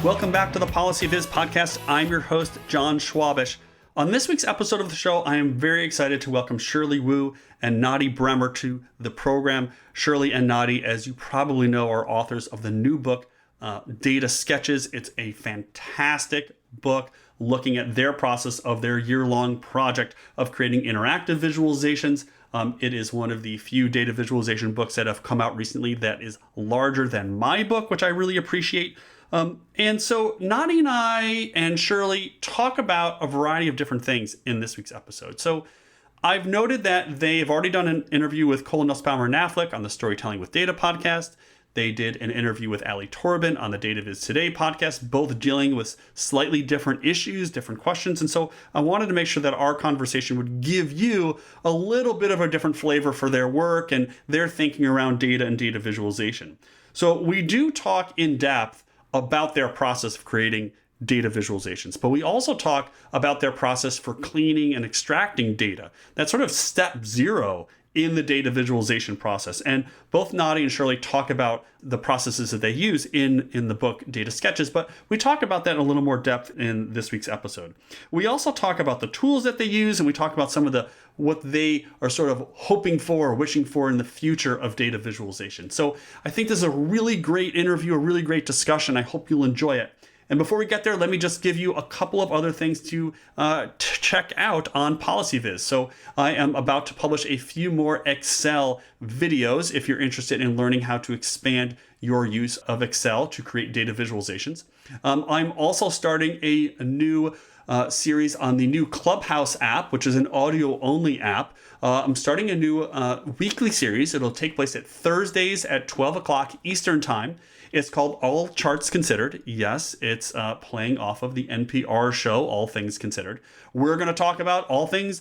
Welcome back to the PolicyViz podcast. I'm your host, John Schwabish. On this week's episode of the show, I am very excited to welcome Shirley Wu and Nadi Bremer to the program. Shirley and Nadi, as you probably know, are authors of the new book, Data Sketches. It's a fantastic book looking at their process of their year-long project of creating interactive visualizations. It is one of the few data visualization books that have come out recently that is larger than my book, which I really appreciate. And so Nadi and I and Shirley talk about a variety of different things in this week's episode. So I've noted that they've already done an interview with Cole Nussbaumer and Affleck on the Storytelling with Data podcast. They did an interview with Ali Torben on the Data Viz Today podcast, both dealing with slightly different issues, different questions. And so I wanted to make sure that our conversation would give you a little bit of a different flavor for their work and their thinking around data and data visualization. So we do talk in depth about their process of creating data visualizations, but we also talk about their process for cleaning and extracting data. That's sort of step zero in the data visualization process. And both Nadi and Shirley talk about the processes that they use in the book Data Sketches, but we talk about that in a little more depth in this week's episode. We also talk about the tools that they use, and we talk about some of what they are sort of hoping for or wishing for in the future of data visualization. So I think this is a really great interview, a really great discussion. I hope you'll enjoy it. And before we get there, let me just give you a couple of other things to check out on PolicyViz. So I am about to publish a few more Excel videos if you're interested in learning how to expand your use of Excel to create data visualizations. I'm also starting a new series on the new Clubhouse app, which is an audio-only app. I'm starting a new weekly series. It'll take place at Thursdays at 12 o'clock Eastern Time. It's called All Charts Considered. Yes, it's playing off of the NPR show, All Things Considered. We're going to talk about all things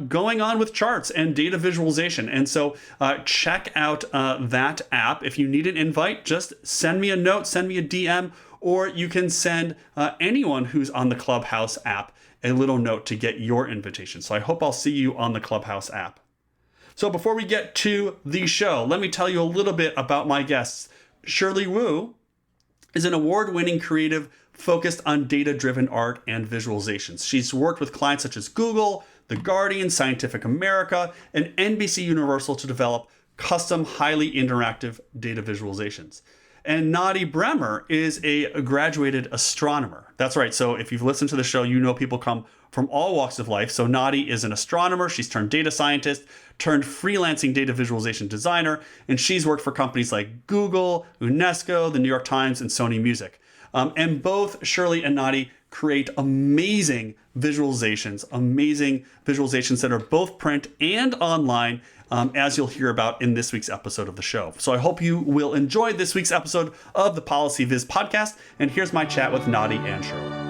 going on with charts and data visualization. And so check out that app. If you need an invite, just send me a note, send me a DM, or you can send anyone who's on the Clubhouse app a little note to get your invitation. So I hope I'll see you on the Clubhouse app. So before we get to the show, let me tell you a little bit about my guests. Shirley Wu is an award-winning creative focused on data-driven art and visualizations. She's worked with clients such as Google, The Guardian, Scientific America, and NBC Universal to develop custom, highly interactive data visualizations. And Nadi Bremer is a graduated astronomer. That's right. So if you've listened to the show, you know people come from all walks of life. So Nadi is an astronomer. She's turned data scientist, turned freelancing data visualization designer, and she's worked for companies like Google, UNESCO, the New York Times, and Sony Music. And both Shirley and Nadi create amazing visualizations that are both print and online, as you'll hear about in this week's episode of the show. So I hope you will enjoy this week's episode of the PolicyViz podcast. And here's my chat with Nadi and Shirley.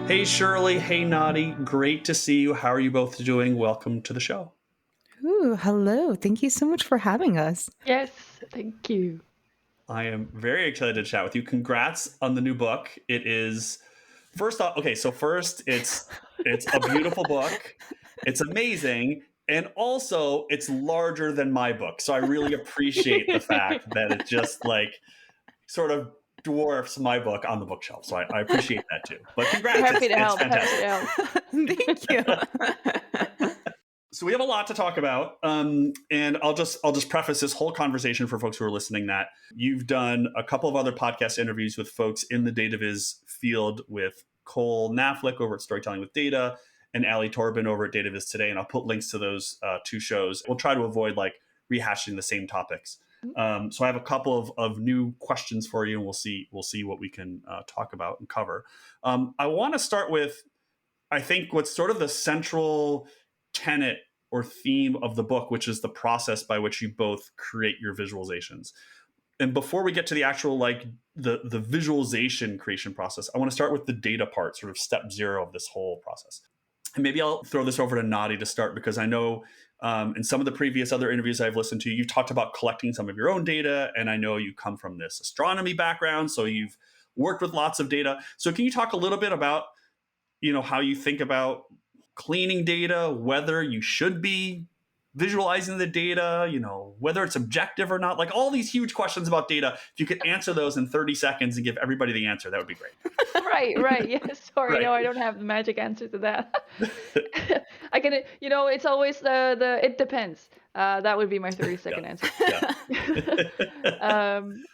Hey, Shirley. Hey, Nadi. Great to see you. How are you both doing? Welcome to the show. Ooh, hello. Thank you so much for having us. Yes, thank you. I am very excited to chat with you. Congrats on the new book. It is, first off, okay, so first, it's a beautiful book. It's amazing. And also, it's larger than my book. So I really appreciate the fact that it just sort of dwarfs my book on the bookshelf. So I appreciate that too. But congrats. Happy to help. Thank you. So we have a lot to talk about, and I'll just preface this whole conversation for folks who are listening that you've done a couple of other podcast interviews with folks in the data viz field with Cole Affleck over at Storytelling with Data and Ali Torben over at Data Viz Today, and I'll put links to those two shows. We'll try to avoid rehashing the same topics. So I have a couple of new questions for you, and we'll see what we can talk about and cover. I want to start with, I think, what's sort of the central tenet or theme of the book, which is the process by which you both create your visualizations. And before we get to the actual the visualization creation process, I want to start with the data part, sort of step zero of this whole process. And maybe I'll throw this over to Nadi to start, because I know in some of the previous other interviews I've listened to, you've talked about collecting some of your own data, and I know you come from this astronomy background, so you've worked with lots of data. So can you talk a little bit about, how you think about cleaning data, whether you should be visualizing the data, whether it's objective or not, like all these huge questions about data. If you could answer those in 30 seconds and give everybody the answer, that would be great. Right. Yeah, sorry, Right. no, I don't have the magic answer to that. I can, it's always the it depends. That would be my 30-second answer. Yeah.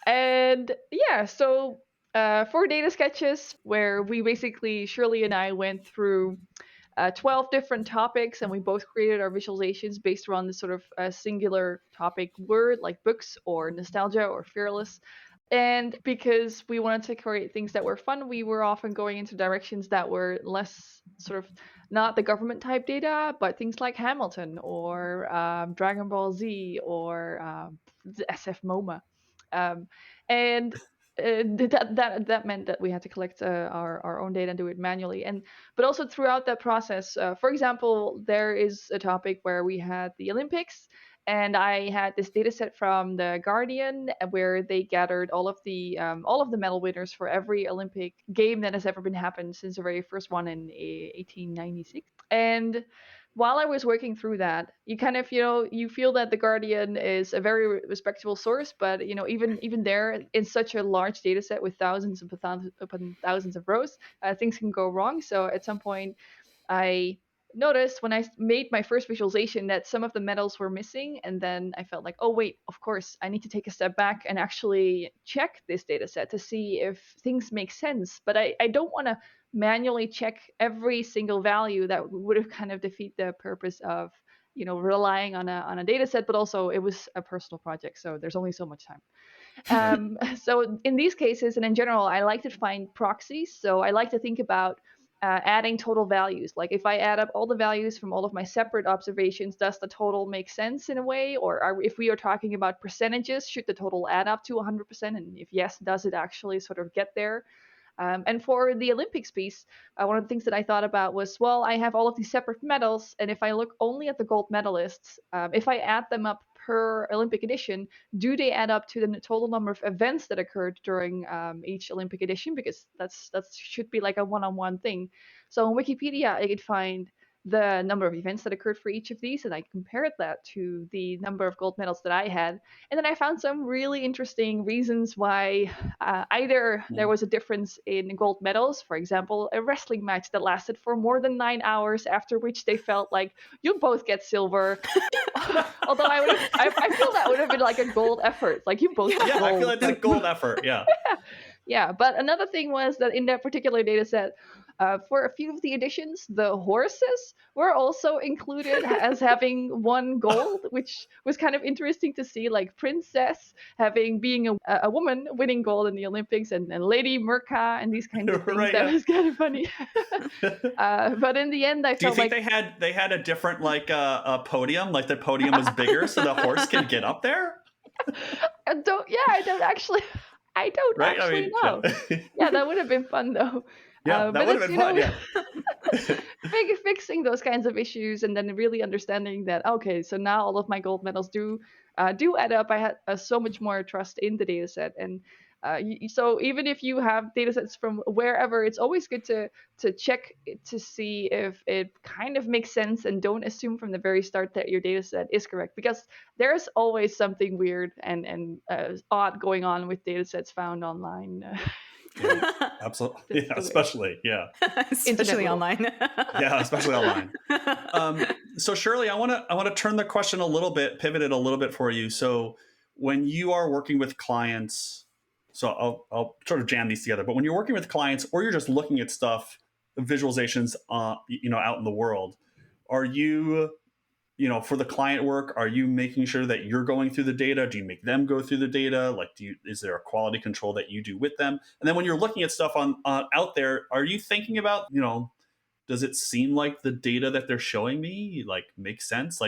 And yeah, so for data sketches, where we basically, Shirley and I went through 12 different topics, and we both created our visualizations based around this sort of singular topic word, like books or nostalgia or fearless. And because we wanted to create things that were fun, we were often going into directions that were less sort of not the government type data, but things like Hamilton or Dragon Ball Z or SF MoMA. And that meant that we had to collect our own data and do it manually. But also throughout that process, for example, there is a topic where we had the Olympics, and I had this data set from the Guardian where they gathered all of the medal winners for every Olympic game that has ever been happened since the very first one in 1896. And while I was working through that, you kind of, you feel that the Guardian is a very respectable source, but even there, in such a large data set with thousands upon thousands of rows, things can go wrong. So at some point, I noticed when I made my first visualization that some of the medals were missing, and then I felt like, oh wait, of course, I need to take a step back and actually check this data set to see if things make sense. But I don't want to manually check every single value. That would have kind of defeat the purpose of relying on a data set. But also it was a personal project, so there's only so much time. So in these cases, and in general, I like to find proxies. So I like to think about adding total values. Like if I add up all the values from all of my separate observations, does the total make sense in a way? Or if we are talking about percentages, should the total add up to 100%? And if yes, does it actually sort of get there? And for the Olympics piece, one of the things that I thought about was, well, I have all of these separate medals, and if I look only at the gold medalists, if I add them up per Olympic edition, do they add up to the total number of events that occurred during each Olympic edition? Because that should be like a one-on-one thing. So on Wikipedia, I could find the number of events that occurred for each of these, and I compared that to the number of gold medals that I had. And then I found some really interesting reasons why either there was a difference in gold medals, for example, a wrestling match that lasted for more than 9 hours, after which they felt like, you both get silver. Although I feel that would have been like a gold effort. Like you both get gold. I feel that's a gold effort, yeah. Yeah, but another thing was that in that particular data set, for a few of the editions, the horses were also included as having one gold, which was kind of interesting to see, like Princess being a woman winning gold in the Olympics, and Lady Merca and these kinds of things. Right, that was kind of funny. But in the end, I felt like... Do you think they had a different a podium, like the podium was bigger so the horse can get up there? I don't actually know. Yeah, that would have been fun though. Yeah, that would have been fun. Yeah. Fixing those kinds of issues, and then really understanding that, okay, so now all of my gold medals do add up. I had so much more trust in the data set, and so even if you have data sets from wherever, it's always good to check to see if it kind of makes sense, and don't assume from the very start that your data set is correct, because there's always something weird and odd going on with data sets found online. Yeah, absolutely. Yeah, especially online. Yeah, especially online. So Shirley, I want to turn the question a little bit, pivot it a little bit for you. So when you are working with clients, so I'll sort of jam these together, but when you're working with clients, or you're just looking at stuff, visualizations, out in the world, are you, for the client work, are you making sure that you're going through the data? Do you make them go through the data? Like, is there a quality control that you do with them? And then when you're looking at stuff out there, are you thinking about, does it seem like the data that they're showing me makes sense?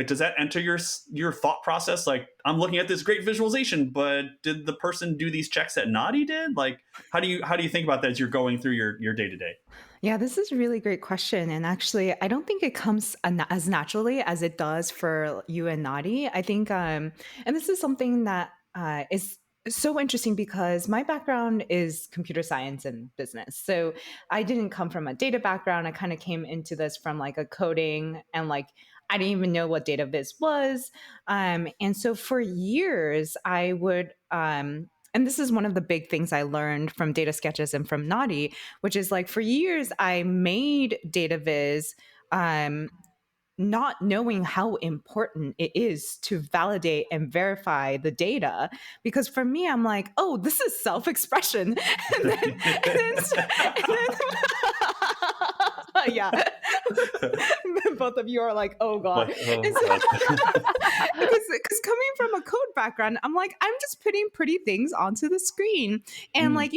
Does that enter your thought process? Like, I'm looking at this great visualization, but did the person do these checks that Nadi did? Like, how do you think about that as you're going through your day to day? Yeah, this is a really great question. And actually, I don't think it comes as naturally as it does for you and Nadi. I think, and this is something that is so interesting because my background is computer science and business. So I didn't come from a data background. I kind of came into this from like a coding and like I didn't even know what data viz was. And so for years, I would, and this is one of the big things I learned from data sketches and from Naughty, which is like for years, I made data viz. Not knowing how important it is to validate and verify the data. Because for me, I'm like, oh, this is self-expression. And then yeah. Both of you are like, oh God. Because coming from a code background, I'm like, I'm just putting pretty things onto the screen. And like,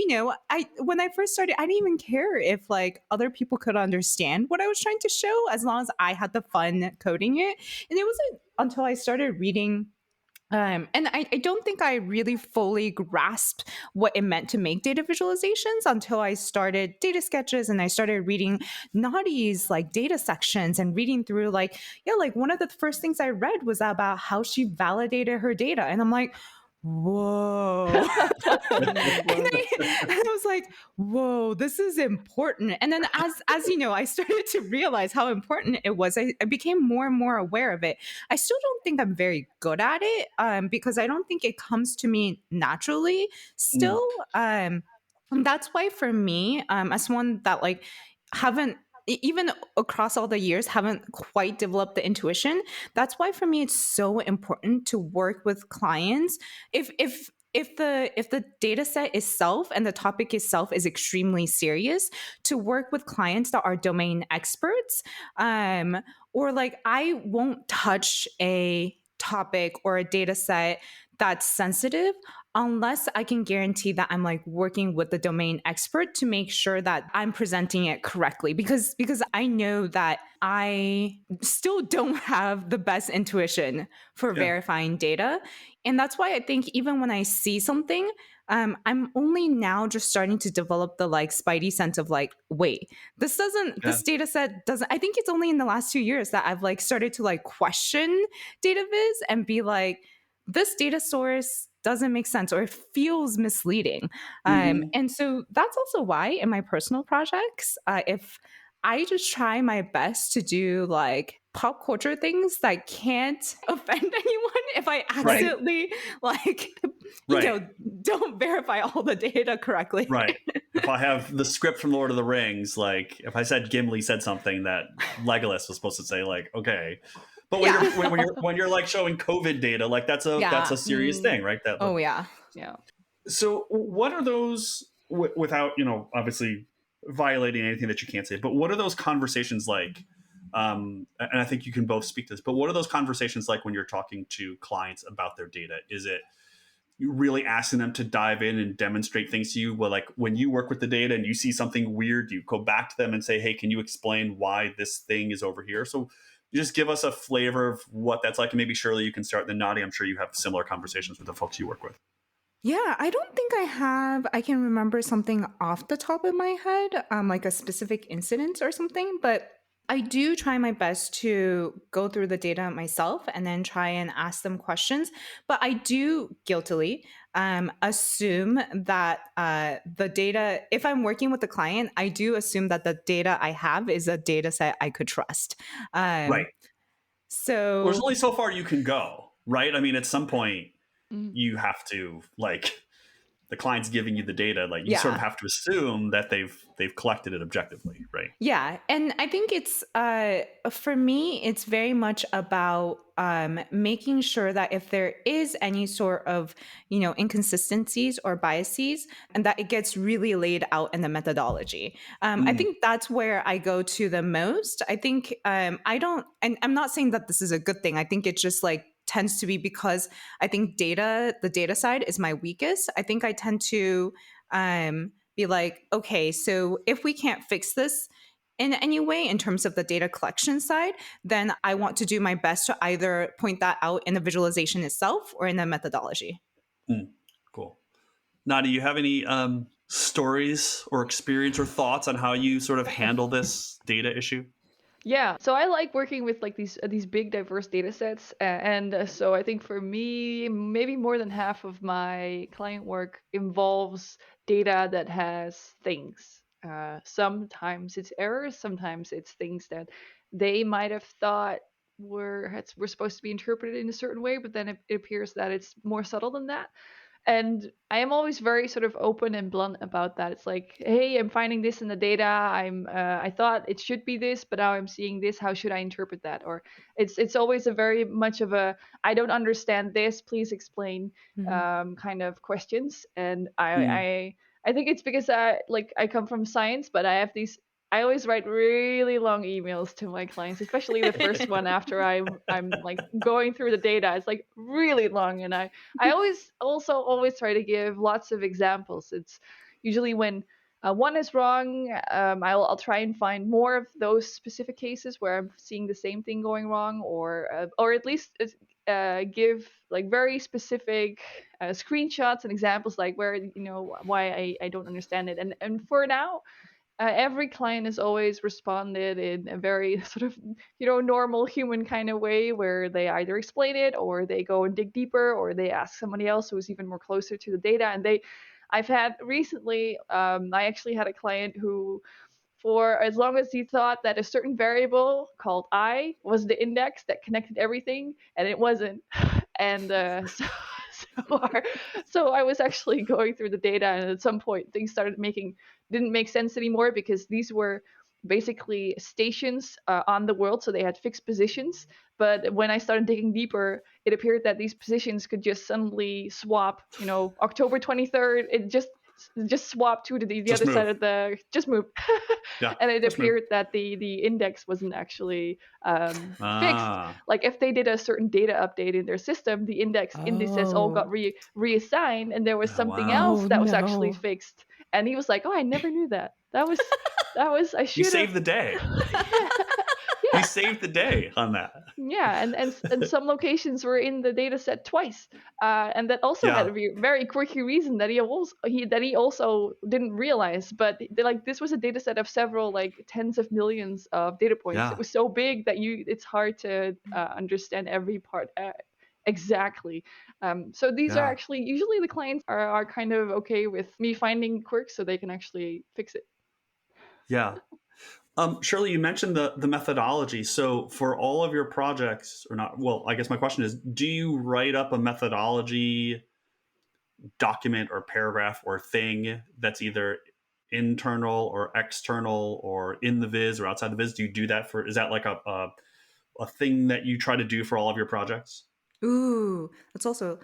when I first started, I didn't even care if like other people could understand what I was trying to show as long as I had the fun coding it. And it wasn't until I started reading and I don't think I really fully grasped what it meant to make data visualizations until I started data sketches and I started reading Naughty's like data sections and reading through like, yeah, like one of the first things I read was about how she validated her data. And I'm like, whoa. And I was like, whoa, this is important. And then as you know, I started to realize how important it was. I became more and more aware of it. I still don't think I'm very good at it because I don't think it comes to me naturally still. And that's why for me, as one that like haven't even across all the years haven't quite developed the intuition, that's why for me it's so important to work with clients if the data set itself and the topic itself is extremely serious, to work with clients that are domain experts. Or like I won't touch a topic or a data set that's sensitive unless I can guarantee that I'm like working with the domain expert to make sure that I'm presenting it correctly, because I know that I still don't have the best intuition for verifying data. And that's why I think even when I see something, I'm only now just starting to develop the like spidey sense of like, wait, this data set doesn't, I think it's only in the last 2 years that I've like started to like question data viz and be like, this data source doesn't make sense or it feels misleading. And so that's also why in my personal projects, if I just try my best to do like pop culture things that can't offend anyone if I accidentally don't verify all the data correctly. Right. If I have the script from Lord of the Rings, like if I said Gimli said something that Legolas was supposed to say, like, okay. But when you're like showing COVID data, like that's a serious thing, right? That, oh yeah. So what are those without, obviously violating anything that you can't say, but what are those conversations like? And I think you can both speak to this, but what are those conversations like when you're talking to clients about their data? Is it you really asking them to dive in and demonstrate things to you? Well, like when you work with the data and you see something weird, you go back to them and say, hey, can you explain why this thing is over here? So you just give us a flavor of what that's like. And maybe Shirley, you can start. Then Naughty, I'm sure you have similar conversations with the folks you work with. Yeah, I don't think I can remember something off the top of my head, like a specific incident or something, but I do try my best to go through the data myself and then try and ask them questions. But I do guiltily assume that the data, if I'm working with a client, I do assume that the data I have is a data set I could trust. Right. So there's only so far you can go, right? I mean, at some point, you have to, like, the client's giving you the data, like you sort of have to assume that they've collected it objectively, right? Yeah, and I think it's for me, it's very much about making sure that if there is any sort of inconsistencies or biases, and that it gets really laid out in the methodology. I think that's where I go to the most. I think I don't, and I'm not saying that this is a good thing. I think it's just like tends to be because I think the data side is my weakest. I think I tend to be like, okay, so if we can't fix this in any way in terms of the data collection side, then I want to do my best to either point that out in the visualization itself or in the methodology. Cool. Now, do you have any stories or experience or thoughts on how you sort of handle this data issue? Yeah, so I like working with like these big diverse data sets, and so I think for me, maybe more than half of my client work involves data that has things. Sometimes it's errors, sometimes it's things that they might have thought were supposed to be interpreted in a certain way, but then it appears that it's more subtle than that. And I am always very sort of open and blunt about that. It's like, hey, I'm finding this in the data. I thought it should be this, but now I'm seeing this. How should I interpret that? Or it's always a very much of a I don't understand this. Please explain Mhm. kind of questions. And Mm. I think it's because I come from science, but I have these. I always write really long emails to my clients, especially the first one after I'm like going through the data. It's like really long, and I always also always try to give lots of examples. It's usually when one is wrong, I'll try and find more of those specific cases where I'm seeing the same thing going wrong, or at least give like very specific screenshots and examples, like where why I don't understand it. And for now, every client has always responded in a very sort of normal human kind of way, where they either explain it or they go and dig deeper or they ask somebody else who's even more closer to the data. And I've had recently, I actually had a client who, for as long as he thought that a certain variable called I was the index that connected everything, and it wasn't. And so, our, so I was actually going through the data, and at some point things didn't make sense anymore, because these were basically stations on the world, so they had fixed positions. But when I started digging deeper, it appeared that these positions could just suddenly swap. October 23rd, it just swapped to the Just other side move. of the just move. Yeah, And it just move. appeared that the index wasn't actually fixed. Ah. Like if they did a certain data update in their system, the indices all got Oh. reassigned, and there was Oh, something wow. else Oh that was actually no. fixed. And he was like, "Oh, I never knew that. That was I You should have." saved the day. Yeah, You yeah. saved the day on that. Yeah, and some locations were in the data set twice, and that also had Yeah. a very quirky reason that he also didn't realize. But like this was a data set of several like tens of millions of data points. It Yeah. was so big that it's hard to understand every part exactly. So these are Yeah. actually usually the clients are kind of okay with me finding quirks, so they can actually fix it. Yeah. Shirley, you mentioned the methodology. So for all of your projects, or not, well, I guess my question is, do you write up a methodology document or paragraph or thing that's either internal or external or in the viz or outside the viz? Do you do that is that like a thing that you try to do for all of your projects? Ooh, that's also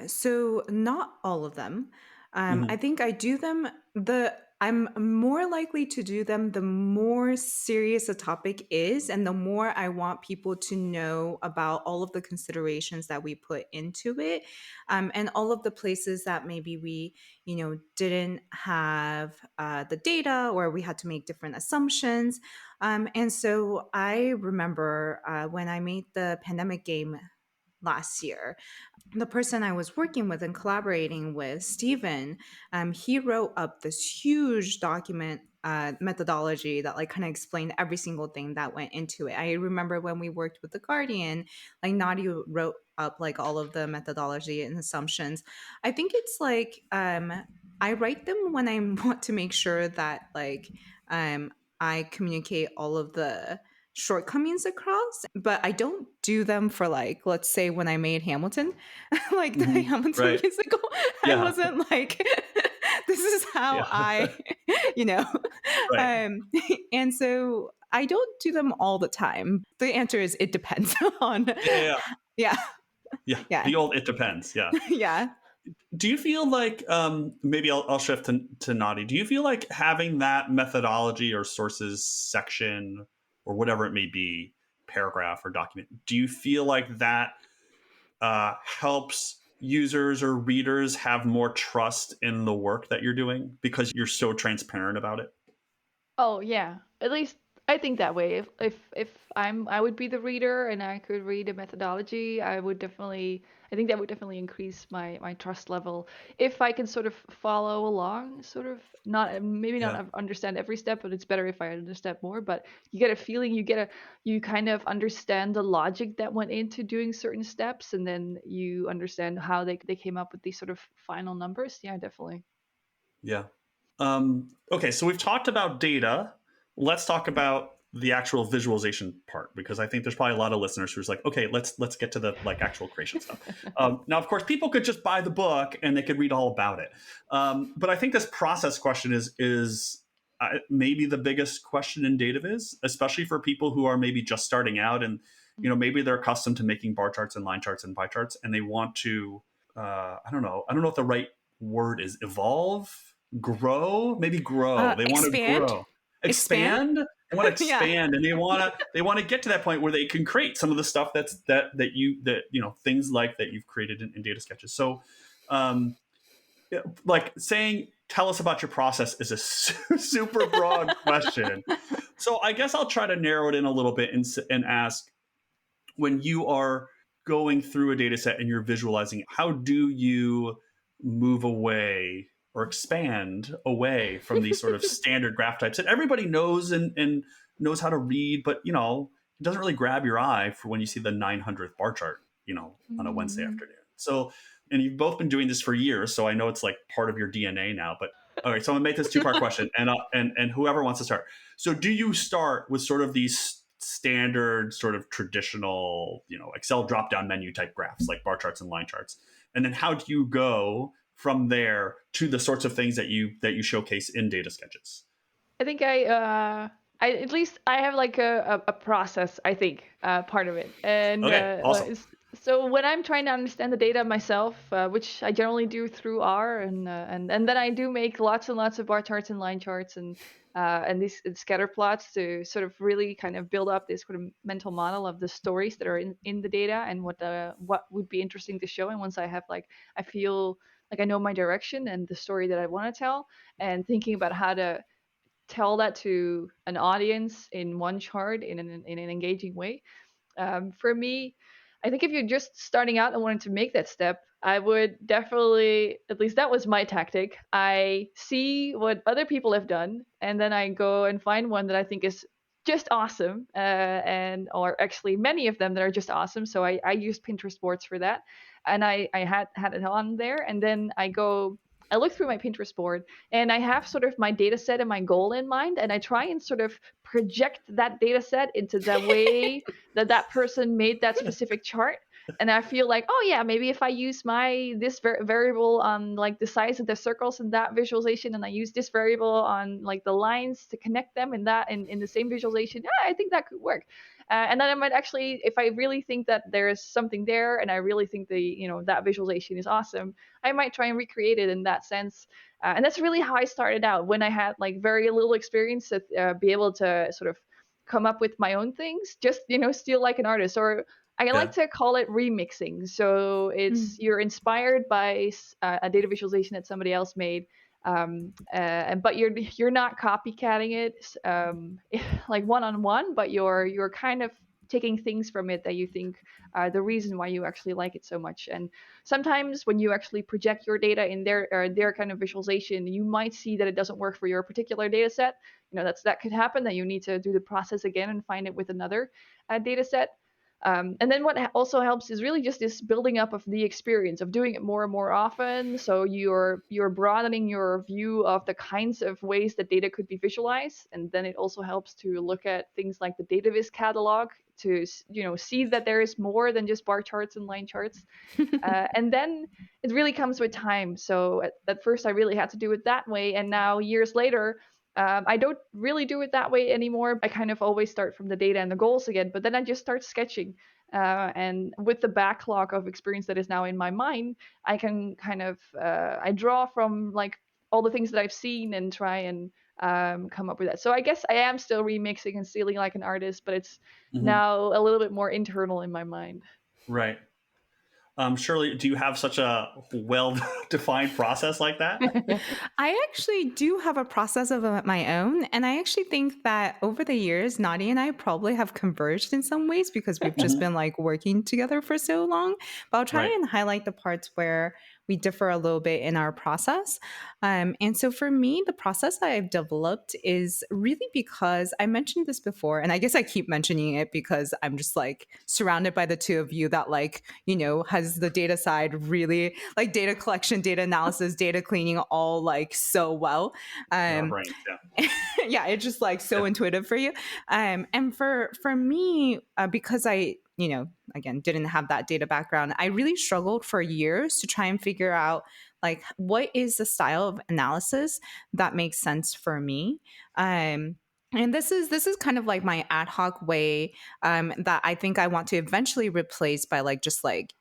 so not all of them. I Hmm. think I do them the I'm more likely to do them the more serious a topic is, and the more I want people to know about all of the considerations that we put into it, and all of the places that maybe we, didn't have the data, or we had to make different assumptions. And so I remember when I made the pandemic game last year, the person I was working with and collaborating with, Stephen, he wrote up this huge document methodology that like kind of explained every single thing that went into it. I remember when we worked with the Guardian, like Nadia wrote up like all of the methodology and assumptions. I think it's like I write them when I want to make sure that like I communicate all of the shortcomings across, but I don't do them for like, let's say when I made Hamilton, like the Hmm. Hamilton Right. musical, I Yeah. wasn't like, this is how Yeah. I, you know, Right. um, and so I don't do them all the time. The answer is it depends on, Yeah. Yeah. yeah, Yeah. yeah, The old it depends. Yeah. yeah. Do you feel like maybe I'll shift to Nadi. Do you feel like having that methodology or sources section or whatever it may be, paragraph or document, do you feel like that helps users or readers have more trust in the work that you're doing because you're so transparent about it? Oh yeah, at least I think that way. If I would be the reader and I could read a methodology, I think that would definitely increase my trust level if I can sort of follow along, sort of not maybe not Yeah. understand every step, but it's better if I understand more. But you get a feeling, you kind of understand the logic that went into doing certain steps, and then you understand how they came up with these sort of final numbers. Yeah, definitely. Yeah. Okay, so we've talked about data. Let's talk about the actual visualization part, because I think there's probably a lot of listeners who's like, okay, let's get to the like actual creation stuff. Now, of course, people could just buy the book and they could read all about it. But I think this process question is maybe the biggest question in data viz, especially for people who are maybe just starting out, and maybe they're accustomed to making bar charts and line charts and pie charts, and they want to I don't know if the right word is evolve, grow, maybe grow. They want to Expand. grow, expand. They want to Yeah. expand, and they want to get to that point where they can create some of the stuff that things like that you've created in data sketches. So, yeah, like saying, tell us about your process is a super broad question. So I guess I'll try to narrow it in a little bit and ask, when you are going through a data set and you're visualizing it, how do you move away or expand away from these sort of standard graph types that everybody knows and knows how to read, but it doesn't really grab your eye for when you see the 900th bar chart, on a Wednesday Mm. afternoon. So, and you've both been doing this for years, so I know it's like part of your DNA now. But all right, so I'm gonna make this two-part question, and whoever wants to start. So, do you start with sort of these standard, sort of traditional, Excel drop-down menu type graphs like bar charts and line charts, and then how do you go from there to the sorts of things that you showcase in data sketches? I think I at least I have like a process. I think part of it, and Okay, awesome. so when I'm trying to understand the data myself, which I generally do through R, and then I do make lots and lots of bar charts and line charts and these scatter plots to sort of really kind of build up this sort of mental model of the stories that are in the data and what would be interesting to show. And once I have like I feel like I know my direction and the story that I want to tell, and thinking about how to tell that to an audience in one chart in an engaging way. For me, I think if you're just starting out and wanting to make that step, I would definitely, at least that was my tactic. I see what other people have done, and then I go and find one that I think is just awesome, or actually many of them that are just awesome. So I use Pinterest boards for that, and I had it on there, and then I look through my Pinterest board and I have sort of my data set and my goal in mind, and I try and sort of project that data set into the way that person made that specific chart. And I feel like, oh yeah, maybe if I use this variable on like the size of the circles in that visualization, and I use this variable on like the lines to connect them in the same visualization, yeah, I think that could work. And then I might actually, if I really think that there's something there, and I really think that visualization is awesome, I might try and recreate it in that sense. And that's really how I started out when I had like very little experience to be able to sort of come up with my own things, just steal like an artist, or I like Yeah. to call it remixing. So it's you're inspired by a data visualization that somebody else made, but you're not copycatting it like one on one, but you're kind of taking things from it that you think are the reason why you actually like it so much. And sometimes when you actually project your data in their kind of visualization, you might see that it doesn't work for your particular data set. That could happen, that you need to do the process again and find it with another data set. And then what also helps is really just this building up of the experience of doing it more and more often. So you're broadening your view of the kinds of ways that data could be visualized, and then it also helps to look at things like the data viz catalog to see that there is more than just bar charts and line charts. And then it really comes with time. So at first I really had to do it that way, and now years later, I don't really do it that way anymore. I kind of always start from the data and the goals again, but then I just start sketching. And with the backlog of experience that is now in my mind, I can kind of I draw from like all the things that I've seen and try and come up with that. So I guess I am still remixing and stealing like an artist, but it's Mm-hmm. now a little bit more internal in my mind. Right. Shirley, do you have such a well-defined process like that? I actually do have a process of my own. And I actually think that over the years, Nadi and I probably have converged in some ways because we've just Mhm. been like working together for so long. But I'll try Right. and highlight the parts where we differ a little bit in our process. And so for me, the process that I've developed is really because I mentioned this before, and I guess I keep mentioning it because I'm just like surrounded by the two of you that like, has the data side really like data collection, data analysis, data cleaning all like so well. In our Um, brains, yeah. yeah, it's just like so Yeah. intuitive for you. And for me, because I, again, didn't have that data background, I really struggled for years to try and figure out like what is the style of analysis that makes sense for me. And this is kind of like my ad hoc way that I think I want to eventually replace by like just like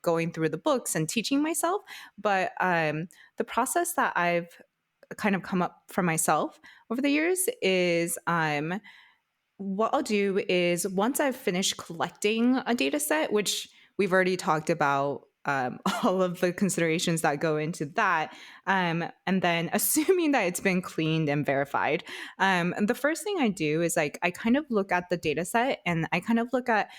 going through the books and teaching myself. But the process that I've kind of come up for myself over the years is what I'll do is once I've finished collecting a data set, which we've already talked about all of the considerations that go into that, and then assuming that it's been cleaned and verified, and the first thing I do is like I kind of look at the data set and I kind of look at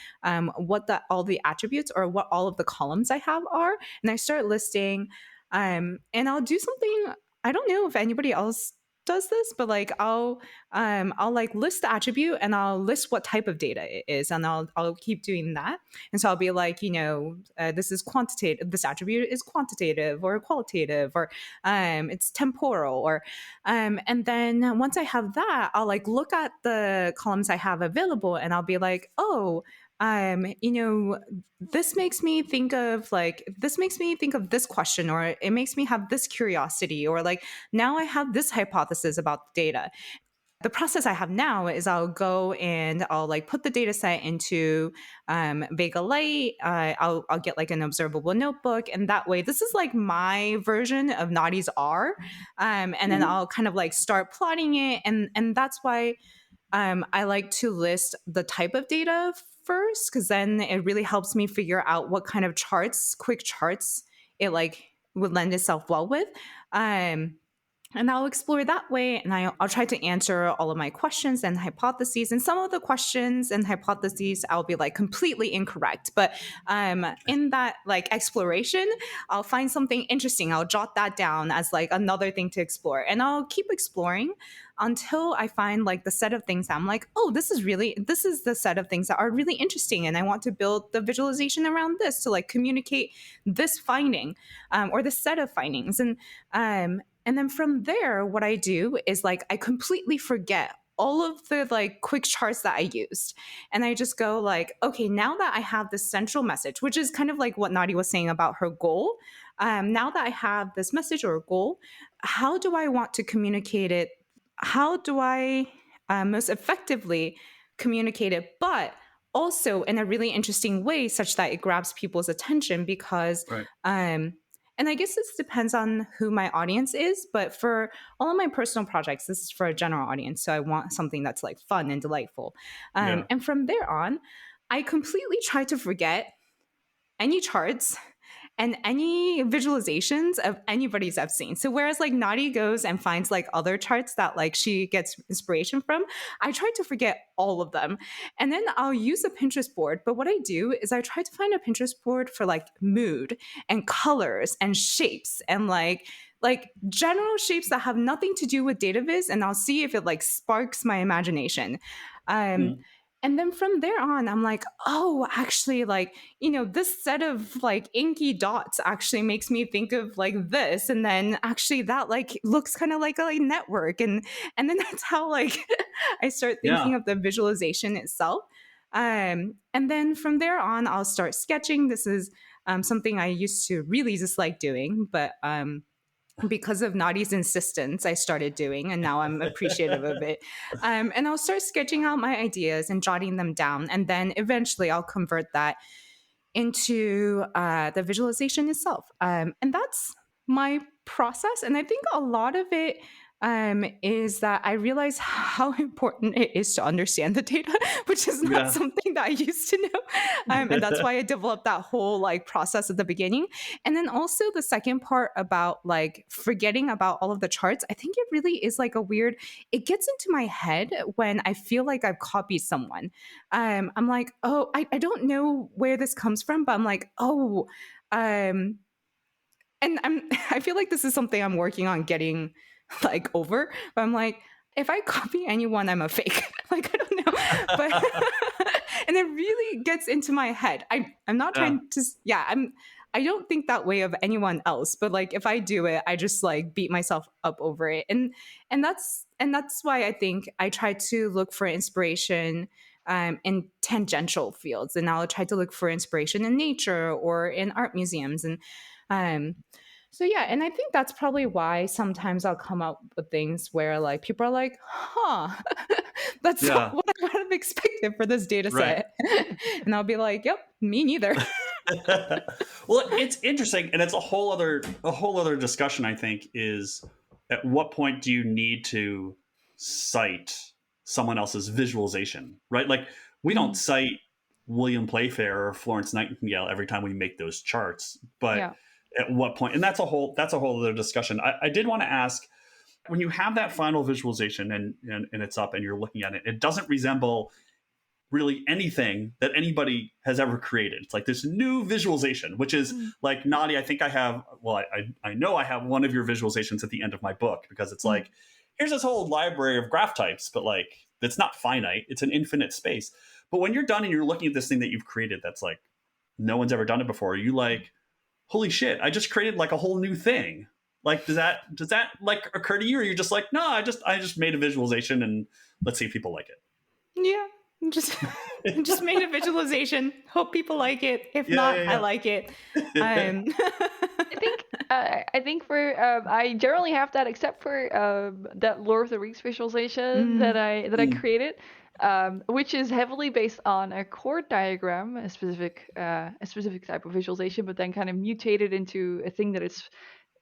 what all the attributes or what all of the columns I have are, and I start listing. And I'll do something. I don't know if anybody else does this, but like I'll like list the attribute and I'll list what type of data it is, and I'll keep doing that. And so I'll be like, this is quantitative. This attribute is quantitative or qualitative, or it's temporal, or and then once I have that, I'll like look at the columns I have available, and I'll be like, oh. This makes me think of this question, or it makes me have this curiosity, or like now I have this hypothesis about the data. The process I have now is I'll go and I'll like put the data set into Vega Lite. I'll get like an observable notebook, and that way, this is like my version of Nadi's R. And then Mhm. I'll kind of like start plotting it, and that's why I like to list the type of data first, because then it really helps me figure out what kind of quick charts, it like would lend itself well with. Um, and I'll explore that way, and I'll try to answer all of my questions and hypotheses. And some of the questions and hypotheses I'll be like completely incorrect, but in that like exploration, I'll find something interesting. I'll jot that down as like another thing to explore, and I'll keep exploring until I find like the set of things that I'm like, oh, this is the set of things that are really interesting, and I want to build the visualization around this to like communicate this finding or this set of findings. And then from there, what I do is like I completely forget all of the like quick charts that I used. And I just go like, okay, now that I have this central message, which is kind of like what Nadi was saying about her goal. Now that I have this message or goal, how do I want to communicate it? How do I most effectively communicate it? But also in a really interesting way, such that it grabs people's attention, because Right. and I guess this depends on who my audience is, but for all of my personal projects, this is for a general audience. So I want something that's like fun and delightful. Yeah. And from there on, I completely try to forget any charts and any visualizations of anybody's I've seen. So whereas like Nadi goes and finds like other charts that like she gets inspiration from, I try to forget all of them. And then I'll use a Pinterest board. But what I do is I try to find a Pinterest board for like mood and colors and shapes and like general shapes that have nothing to do with data viz, and I'll see if it like sparks my imagination. Um, Mhm. and then from there on, I'm like, oh, actually, like, this set of like inky dots actually makes me think of like this. And then actually that like looks kind of like a like, network. And then that's how like I start Yeah. thinking of the visualization itself. And then from there on, I'll start sketching. This is something I used to really dislike doing, but because of Nadi's insistence, I started doing, and now I'm appreciative of it. And I'll start sketching out my ideas and jotting them down. And then eventually I'll convert that into the visualization itself. And that's my process. And I think a lot of it is that I realize how important it is to understand the data, which is not Yeah. something that I used to know. And that's why I developed that whole like process at the beginning. And then also the second part about like forgetting about all of the charts, I think it really is like a weird, it gets into my head when I feel like I've copied someone. I'm like, oh, I don't know where this comes from, but I'm like, oh, um, and I feel like this is something I'm working on getting like over. But I'm like, if I copy anyone, I'm a fake. Like I don't know, but and it really gets into my head. I'm not Yeah. trying to. Yeah, I don't think that way of anyone else. But like if I do it, I just like beat myself up over it. And that's why I think I try to look for inspiration. In tangential fields, and I'll try to look for inspiration in nature or in art museums, and um, so yeah, and I think that's probably why sometimes I'll come up with things where like people are like, "Huh, that's Yeah. not what I would have expected for this data Right. set," and I'll be like, "Yep, me neither." Well, it's interesting, and it's a whole other discussion. I think is at what point do you need to cite someone else's visualization, right? Like we don't Mm. cite William Playfair or Florence Nightingale every time we make those charts, but Yeah. at what point? And that's a whole other discussion. I did want to ask, when you have that final visualization and it's up and you're looking at it, it doesn't resemble really anything that anybody has ever created. It's like this new visualization, which is Mm. like, Nadi, I think I have, well, I know I have one of your visualizations at the end of my book, because it's Mm. like, here's this whole library of graph types, but like, it's not finite, it's an infinite space. But when you're done and you're looking at this thing that you've created that's like, no one's ever done it before, you like, holy shit, I just created like a whole new thing. Like, does that like occur to you, or you're just like, no, I just made a visualization and let's see if people like it. Yeah, just just made a visualization. Hope people like it. If Yeah, not, I yeah, like it. yeah. Um, I think for I generally have that, except for that Lord of the Rings visualization that mm, I Mm, created, which is heavily based on a chord diagram, a specific type of visualization, but then kind of mutated into a thing that is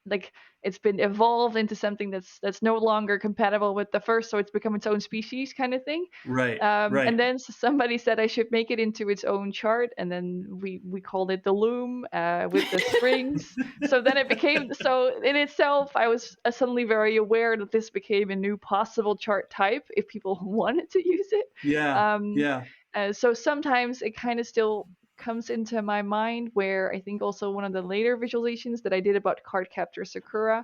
like it's been evolved into something that's no longer compatible with the first, so it's become its own species kind of thing. right, right. And then somebody said I should make it into its own chart, and then we called it the loom with the strings. So then it became, so in itself, I was suddenly very aware that this became a new possible chart type if people wanted to use it. Yeah, Um, yeah. so sometimes it kind of still comes into my mind, where I think also one of the later visualizations that I did about Cardcaptor Sakura,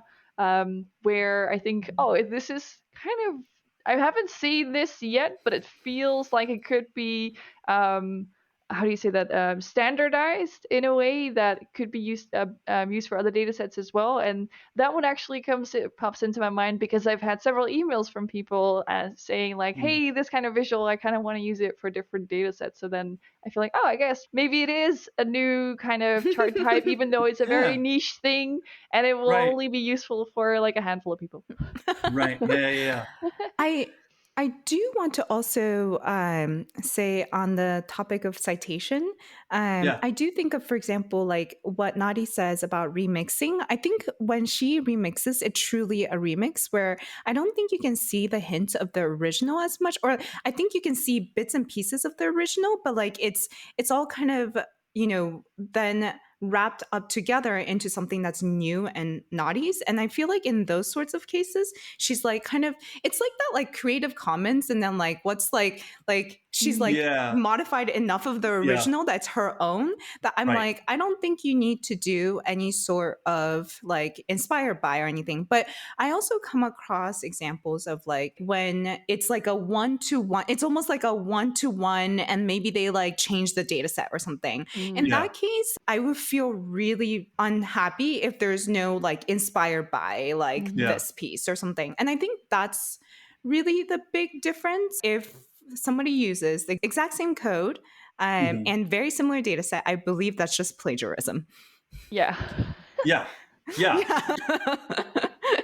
where I think, oh, this is kind of, I haven't seen this yet, but it feels like it could be, how do you say that, standardized in a way that could be used for other data sets as well. And that one actually pops into my mind because I've had several emails from people saying like, Mm. hey, this kind of visual, I kind of want to use it for different data sets. So then I feel like, oh, I guess maybe it is a new kind of chart type, even though it's a very Yeah, niche thing, and it will right, only be useful for like a handful of people. right. Yeah, yeah, I I do want to also say on the topic of citation, yeah. I do think of, for example, like what Nadi says about remixing. I think when she remixes, it's truly a remix where I don't think you can see the hint of the original as much, or I think you can see bits and pieces of the original, but like it's all kind of then wrapped up together into something that's new and Nadi's. And I feel like in those sorts of cases, she's like kind of, it's like that like Creative Commons, and then like what's like she's Mm. like Yeah, modified enough of the yeah. original that's her own, that I'm Right. like, I don't think you need to do any sort of like inspired by or anything. But I also come across examples of like when it's like a 1-to-1, it's almost like a 1-to-1, and maybe they like change the data set or something. In Mm. Yeah, that case, I would feel really unhappy if there's no like inspired by like Mm. yeah. this piece or something. And I think that's really the big difference. If somebody uses the exact same code Hmm. and very similar data set, I believe that's just plagiarism. Yeah. Yeah, yeah, Yeah.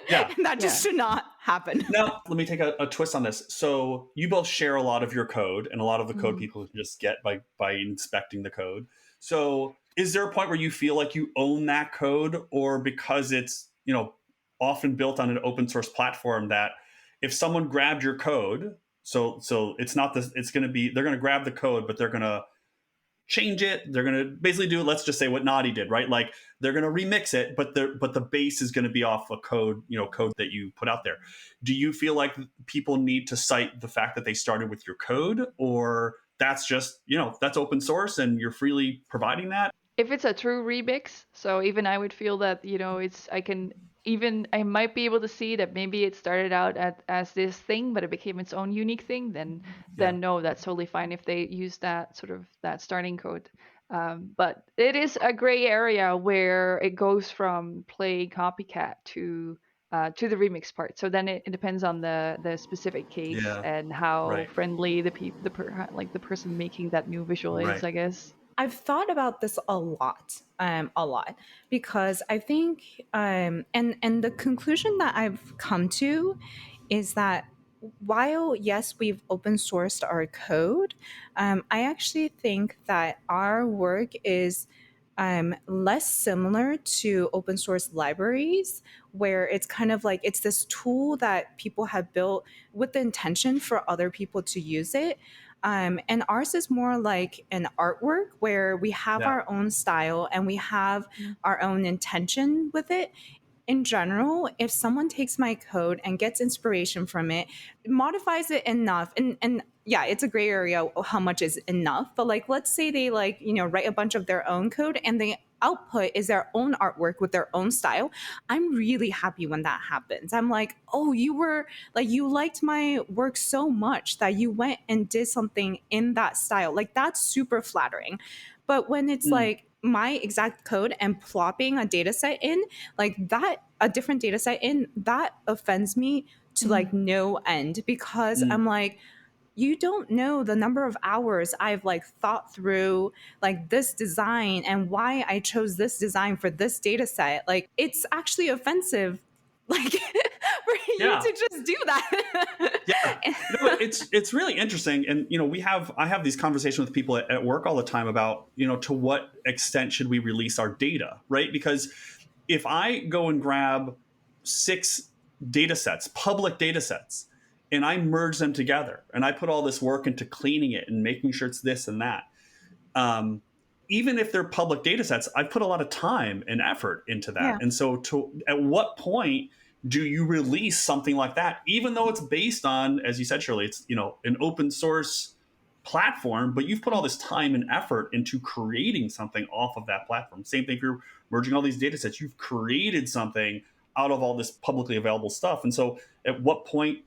yeah. And that Yeah. just should not happen. Now, let me take a twist on this. So you both share a lot of your code, and a lot of the code Mm. people can just get by inspecting the code. So is there a point where you feel like you own that code, or because it's often built on an open source platform that if someone grabbed your code, so it's not this, it's going to be, they're going to grab the code, but they're going to change it. They're going to basically do, let's just say what Naughty did, right? Like they're going to remix it, but the base is going to be off a code, code that you put out there. Do you feel like people need to cite the fact that they started with your code, or that's just, that's open source and you're freely providing that? If it's a true remix, so even I would feel that, I might be able to see that maybe it started out as this thing, but it became its own unique thing, then no, that's totally fine if they use that sort of that starting code. But it is a gray area where it goes from playing copycat to the remix part. So then it depends on the specific case and how friendly the person making that new visual is, I guess. I've thought about this a lot, because I think, and the conclusion that I've come to is that while, yes, we've open sourced our code, I actually think that our work is less similar to open source libraries, where it's kind of like it's this tool that people have built with the intention for other people to use it. And ours is more like an artwork where we have our own style and we have our own intention with it. In general, if someone takes my code and gets inspiration from it, modifies it enough, and yeah, it's a gray area how much is enough, but like, let's say they write a bunch of their own code and the output is their own artwork with their own style, I'm really happy when that happens. I'm like, oh, you liked my work so much that you went and did something in that style. Like, that's super flattering. But when it's like my exact code and plopping a data set in, like that, a different data set in, that offends me to like no end, because I'm like, you don't know the number of hours I've like thought through like this design and why I chose this design for this data set. Like, it's actually offensive, like for you to just do that. It's really interesting. And, I have these conversations with people at work all the time about, to what extent should we release our data, right? Because if I go and grab 6 data sets, public data sets, and I merge them together and I put all this work into cleaning it and making sure it's this and that, even if they're public data sets, I put a lot of time and effort into that. And so at what point do you release something like that, even though it's based on, as you said, Shirley, it's, an open source platform, but you've put all this time and effort into creating something off of that platform. Same thing if you're merging all these data sets, you've created something out of all this publicly available stuff. And so at what point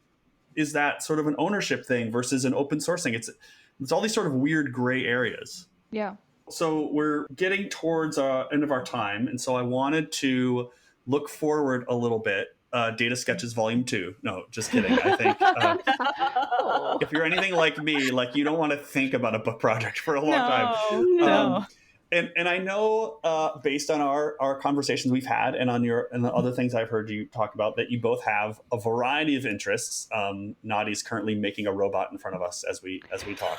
is that sort of an ownership thing versus an open source thing? It's all these sort of weird gray areas. Yeah. So we're getting towards end of our time. And so I wanted to look forward a little bit. Data Sketches Volume 2. No, just kidding. I think if you're anything like me, like you don't want to think about a book project for a long time. No. And I know, based on our conversations we've had and on and the other things I've heard you talk about, that you both have a variety of interests. Nadi's currently making a robot in front of us as we talk.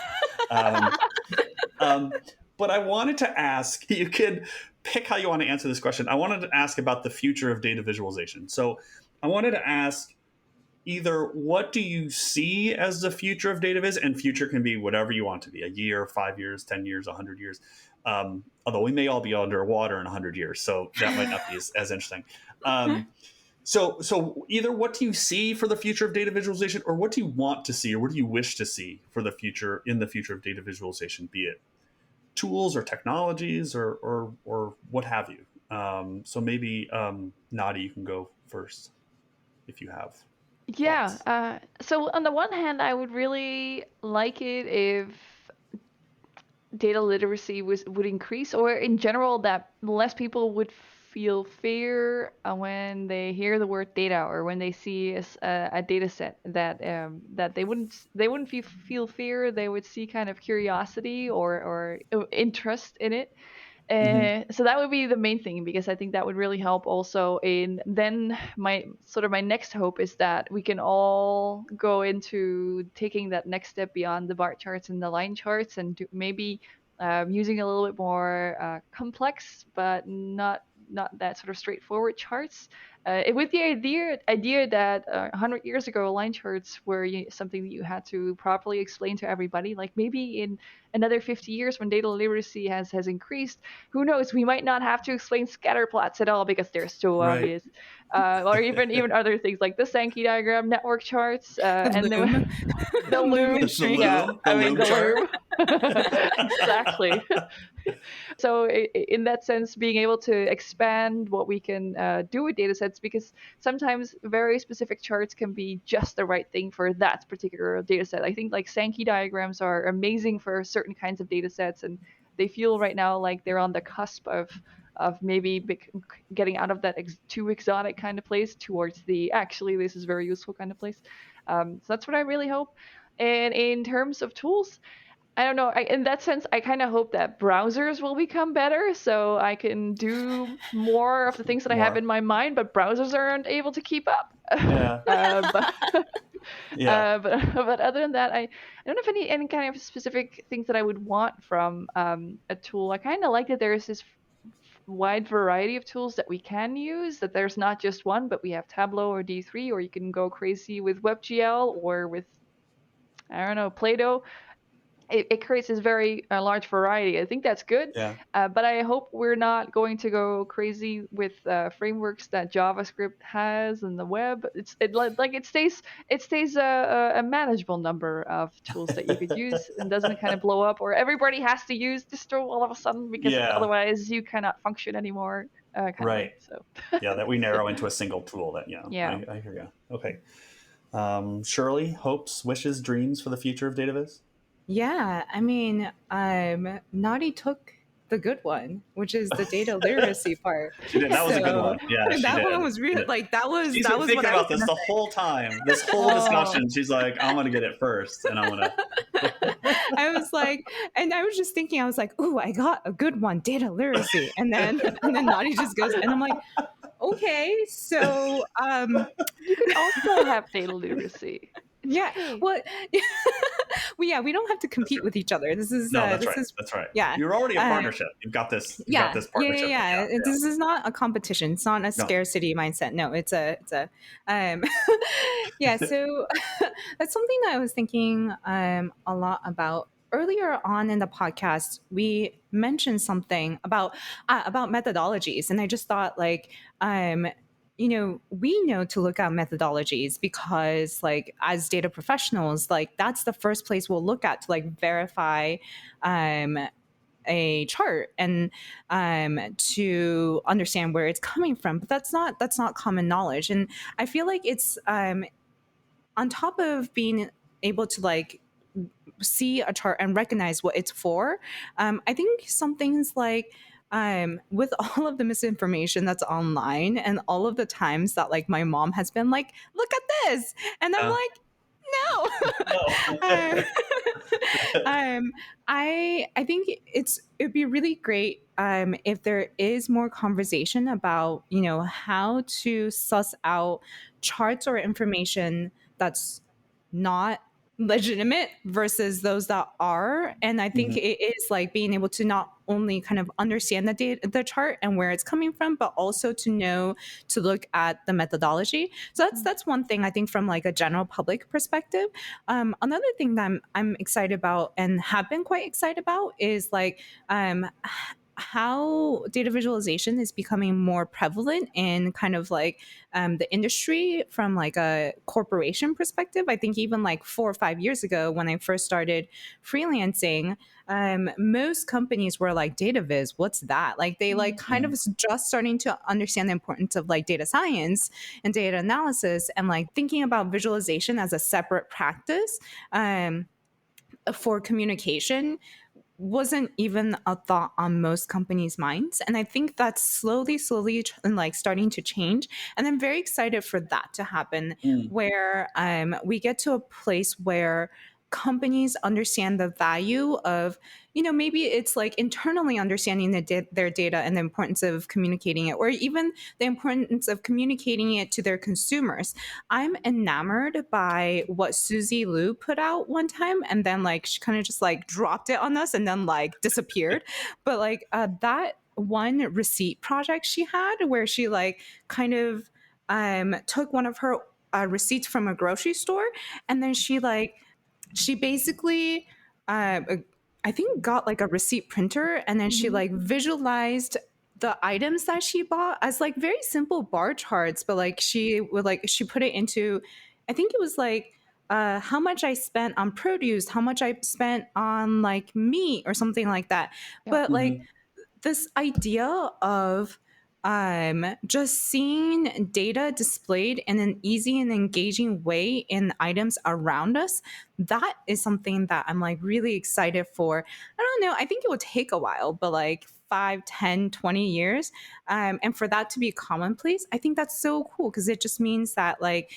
But I wanted to ask, you can pick how you want to answer this question. I wanted to ask about the future of data visualization. So I wanted to ask either, what do you see as the future of data viz? And future can be whatever you want to be, a year, 5 years, 10 years, 100 years. Although we may all be underwater in 100 years, so that might not be as interesting. So either what do you see for the future of data visualization, or what do you want to see, or what do you wish to see for the future of data visualization, be it tools or technologies or what have you? So maybe Nadi, you can go first if you have. Yeah. So on the one hand, I would really like it if data literacy would increase, or in general that less people would feel fear when they hear the word data, or when they see a data set, that they wouldn't feel fear. They would see kind of curiosity or interest in it. So that would be the main thing, because I think that would really help also. In then my next hope is that we can all go into taking that next step beyond the bar charts and the line charts, and maybe using a little bit more complex but not not that sort of straightforward charts. With the idea that 100 years ago, line charts were something that you had to properly explain to everybody. Like maybe in another 50 years, when data literacy has increased, who knows? We might not have to explain scatter plots at all because they're so Right. obvious, or even other things like the Sankey diagram, network charts, and loom. the loom. The Yeah, loom? I The mean loom the chart? loom. Exactly. So in that sense, being able to expand what we can do with data sets, because sometimes very specific charts can be just the right thing for that particular data set. I think like Sankey diagrams are amazing for certain kinds of data sets, and they feel right now like they're on the cusp of maybe getting out of that too exotic kind of place towards the actually this is very useful kind of place. So that's what I really hope. And in terms of tools, I don't know. In that sense, I kind of hope that browsers will become better, so I can do more of the things that I have More. in my mind, but browsers aren't able to keep up. Yeah. But, Yeah. but other than that, I don't have any kind of specific things that I would want from a tool. I kind of like that there's this wide variety of tools that we can use, that there's not just one, but we have Tableau or D3, or you can go crazy with WebGL or with, I don't know, Play-Doh. It creates this very large variety. I think that's good, Yeah. but I hope we're not going to go crazy with frameworks that JavaScript has and the web. It stays a manageable number of tools that you could use, and doesn't kind of blow up, or everybody has to use distro all of a sudden because Yeah. otherwise you cannot function anymore. Kind of Right. thing. So Yeah, that we narrow into a single tool. That yeah. I hear you. Okay. Shirley, hopes, wishes, dreams for the future of DataViz? Yeah, I mean, Naughty took the good one, which is the data literacy part. She did. That was a good So one. Yeah, she that did. one was She real. did. Like that was She's that been was thinking what I about was this gonna. the whole time. This whole Oh. discussion, she's like, "I'm gonna get it first, and I'm gonna." I was like, and I was just thinking, I was like, "Ooh, I got a good one, data literacy," and then Naughty just goes, and I'm like, "Okay, so You could also have data literacy. It's yeah, okay. well, well, yeah, we don't have to compete with each other. This is No, that's this right. is That's right. yeah, You're already a partnership. You've got this. You've got this partnership. yeah. Yeah. This is not a competition. It's not a scarcity mindset. No, it's a yeah. So that's something that I was thinking a lot about. Earlier on in the podcast, we mentioned something about methodologies, and I just thought like we know to look at methodologies because like as data professionals, like that's the first place we'll look at to like verify a chart and to understand where it's coming from. But that's not common knowledge, and I feel like it's on top of being able to like see a chart and recognize what it's for. I think some things like with all of the misinformation that's online and all of the times that like my mom has been like, look at this. And I'm like, no. I think it'd be really great if there is more conversation about, how to suss out charts or information that's not legitimate versus those that are. And I think it is like being able to not only kind of understand the chart and where it's coming from, but also to know to look at the methodology. So that's one thing I think from like a general public perspective. Another thing that I'm excited about and have been quite excited about is like how data visualization is becoming more prevalent in kind of like the industry from like a corporation perspective. I think even like 4 or 5 years ago when I first started freelancing, most companies were like, data viz, what's that? Like they like kind of just starting to understand the importance of like data science and data analysis and like thinking about visualization as a separate practice for communication wasn't even a thought on most companies' minds. And I think that's slowly like starting to change. And I'm very excited for that to happen, where we get to a place where companies understand the value of, maybe it's like internally understanding their data and the importance of communicating it, or even the importance of communicating it to their consumers. I'm enamored by what Susie Liu put out one time, and then like she kind of just like dropped it on us and then like disappeared. But like that one receipt project she had where she like kind of took one of her receipts from a grocery store, and then she basically I think got like a receipt printer, and then she like visualized the items that she bought as like very simple bar charts, but like she put it into, I think it was like how much I spent on produce, how much I spent on like meat or something like that. Yeah. But like this idea of just seeing data displayed in an easy and engaging way in items around us, that is something that I'm like really excited for. I don't know, I think it will take a while, but like 5, 10, 20 years, and for that to be commonplace, I think that's so cool, because it just means that like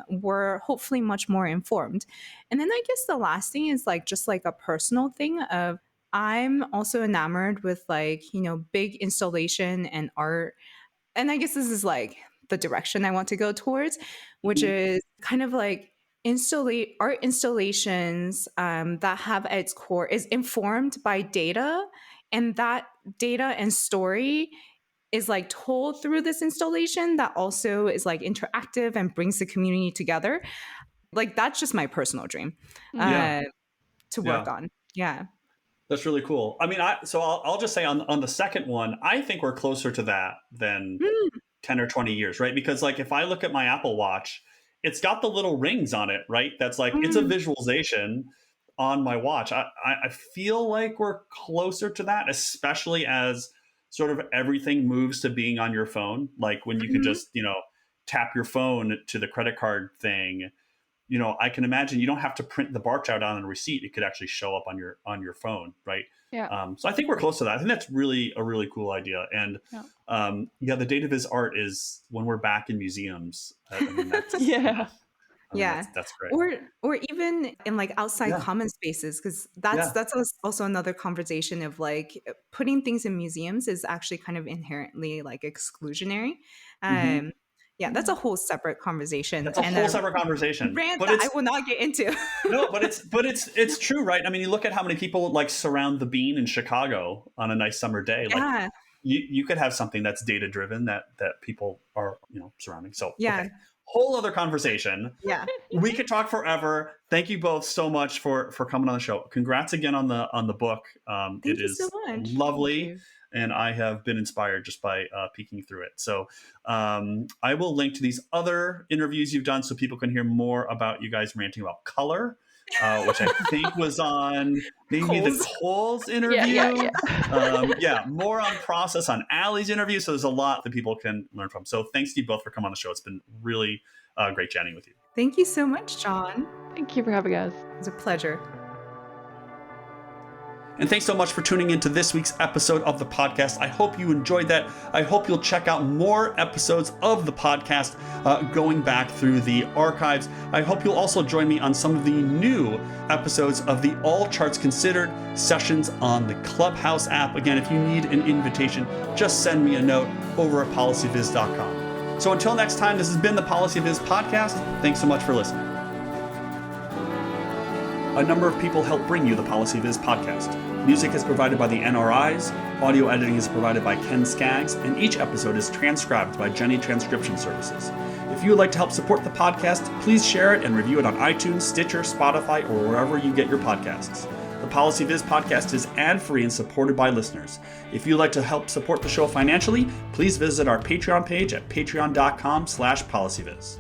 we're hopefully much more informed. And then I guess the last thing is like just like a personal thing of, I'm also enamored with like, big installation and art. And I guess this is like the direction I want to go towards, which is kind of like art installations that have at its core is informed by data. And that data and story is like told through this installation that also is like interactive and brings the community together. Like that's just my personal dream to work on. Yeah. That's really cool. I mean, I'll just say on the second one, I think we're closer to that than 10 or 20 years, right? Because like if I look at my Apple Watch, it's got the little rings on it, right? That's like, it's a visualization on my watch. I feel like we're closer to that, especially as sort of everything moves to being on your phone. Like when you could just, tap your phone to the credit card thing. I can imagine you don't have to print the bar chart on a receipt. It could actually show up on your phone, right? Yeah. So I think we're close to that. I think that's really a really cool idea. And the data viz art is when we're back in museums. I mean, that's, that's great. Or even in like outside common spaces, because that's also another conversation of like putting things in museums is actually kind of inherently like exclusionary. Yeah, that's a whole separate conversation. That's a whole separate conversation. Rant that I will not get into. No, but it's true, right? I mean, you look at how many people like surround the Bean in Chicago on a nice summer day. Like you could have something that's data driven that people are surrounding. So okay. Whole other conversation. Yeah, we could talk forever. Thank you both so much for coming on the show. Congrats again on the book. Thank you so much. Lovely. And I have been inspired just by peeking through it. So I will link to these other interviews you've done so people can hear more about you guys ranting about color, which I think was on maybe the Coles interview. More on process on Allie's interview. So there's a lot that people can learn from. So thanks to you both for coming on the show. It's been really great chatting with you. Thank you so much, John. Thank you for having us. It was a pleasure. And thanks so much for tuning into this week's episode of the podcast. I hope you enjoyed that. I hope you'll check out more episodes of the podcast going back through the archives. I hope you'll also join me on some of the new episodes of the All Charts Considered sessions on the Clubhouse app. Again, if you need an invitation, just send me a note over at policyviz.com. So until next time, this has been the PolicyViz podcast. Thanks so much for listening. A number of people help bring you the PolicyViz podcast. Music is provided by the NRIs, audio editing is provided by Ken Skaggs, and each episode is transcribed by Jenny Transcription Services. If you would like to help support the podcast, please share it and review it on iTunes, Stitcher, Spotify, or wherever you get your podcasts. The PolicyViz podcast is ad-free and supported by listeners. If you'd like to help support the show financially, please visit our Patreon page at patreon.com/policyviz.